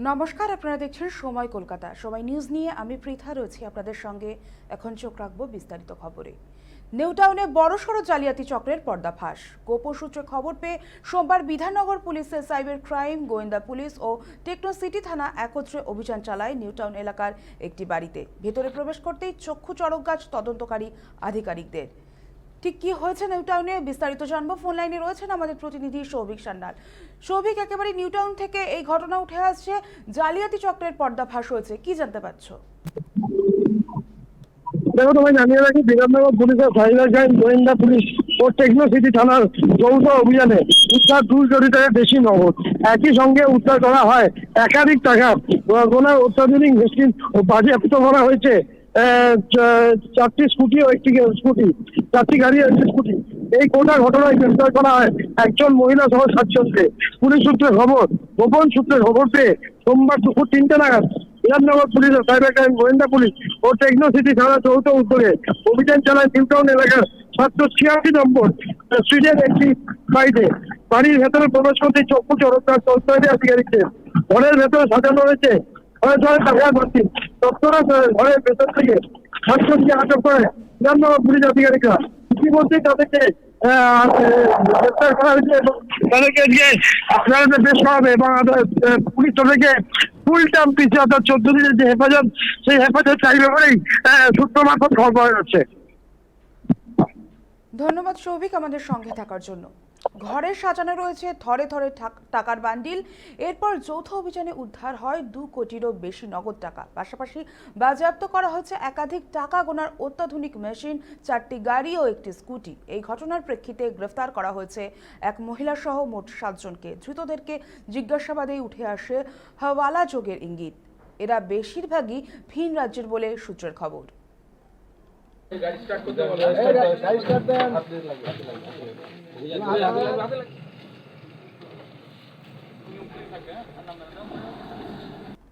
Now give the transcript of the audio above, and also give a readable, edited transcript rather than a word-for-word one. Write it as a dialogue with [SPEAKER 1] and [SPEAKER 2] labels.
[SPEAKER 1] নমস্কার, আপনারা দেখছেন সময় কলকাতা। সময় নিউজ নিয়ে আমি পৃথা রয়েছি আপনাদের সঙ্গে। এখন চোখ রাখবো বিস্তারিত খবরে। নিউটাউনে বড়সড় জালিয়াতি চক্রের পর্দাফাঁস। গোপন সূত্রে খবর পেয়ে সোমবার বিধাননগর পুলিশের সাইবার ক্রাইম, গোয়েন্দা পুলিশ ও টেকনো সিটি থানা একত্রে অভিযান চালায় নিউটাউন এলাকার একটি বাড়িতে। ভেতরে প্রবেশ করতেই চক্ষু চড়ক গাছ তদন্তকারী আধিকারিকদের। ঠিক কি হয়েছে নিউটাউনে বিস্তারিত জানবো। ফোন লাইনে রয়েছেন আমাদের প্রতিনিধি সৌভিক সান্যাল। সৌভিক, একেবারে নিউটাউন থেকে এই ঘটনা উঠে আসছে, জালিয়াতি চক্রের পর্দাফাঁস হয়েছে, কি জানতে পারছো?
[SPEAKER 2] দেখো, তোমায় জানিয়ে রাখি, বিধাননগর পুলিশের সাইবার ক্রাইম, গোয়েন্দা পুলিশ ও টেকনো সিটি থানার যৌথ অভিযানে উদ্ধার 2 কোটি টাকার বেশি নগদ। একই সঙ্গে উদ্ধার করা হয় একাধিক টাকা গোনার অত্যাধুনিক মেশিন ও বাজেয়াপ্ত করা হয়েছে 4টি স্কুটি ও একটি স্কুটি, 4টি গাড়ি ও একটি স্কুটি। এই গোটা ঘটনায় গ্রেফতার করা হয় একজন মহিলা সহ 7 জনকে। পুলিশ সূত্রে খবর, গোপন সূত্রে খবর পেয়ে সোমবার দুপুর 3টে নাগাদ বিধাননগর পুলিশের সাইবার ক্রাইম, গোয়েন্দা পুলিশ ও টেকনো সিটি থানার যৌথ উদ্যোগে অভিযান চালায় নিউটাউন এলাকার 786 নম্বর স্ট্রিটের একটি বাড়িতে। বাড়ির ভেতরে প্রবেশ করতে চক্ষু চড়কদার তদন্তকারী আধিকারিকদের। ঘরের ভেতরে সাজানো রয়েছে টাকা ভর্তি। তৎক্ষণাৎ ঘরের ভেতর থেকে 7 জনকে আটক করে বিধাননগর পুলিশ আধিকারিকরা। ইতিমধ্যে তাদেরকে গ্রেফতার করা হয়েছে এবং তাদেরকে গিয়ে আদালতে পেশ করা হবে এবং পুলিশ তাদেরকে ফুল টার্ম পিছিয়ে অর্থাৎ 14 দিনের যে হেফাজত, সেই হেফাজত চাইবে বলেই সূত্র মারফত খবর পাওয়া যাচ্ছে।
[SPEAKER 1] ধন্যবাদ সৌভিক আমাদের সঙ্গে থাকার জন্য। ঘরে সাজানো রয়েছে থরে থরে টাকার বান্ডিল। এরপর যৌথ অভিযানে উদ্ধার হয় 2 কোটিরও বেশি নগদ টাকা। পাশাপাশি বাজেয়াপ্ত করা হচ্ছে একাধিক টাকা গোনার অত্যাধুনিক মেশিন, 4টি গাড়ি ও একটি স্কুটি। এই ঘটনার প্রেক্ষিতে গ্রেফতার করা হয়েছে এক মহিলা সহ মোট 7 জনকে। ধৃতদেরকে জিজ্ঞাসাবাদেই উঠে আসে হাওয়ালা যোগের ইঙ্গিত। এরা বেশিরভাগই ভিন রাজ্যের বলে সূত্রের খবর।
[SPEAKER 3] গাড়ি স্টার্ট করতে বলো, গাড়ি স্টার্ট দেন। হাতে লাগে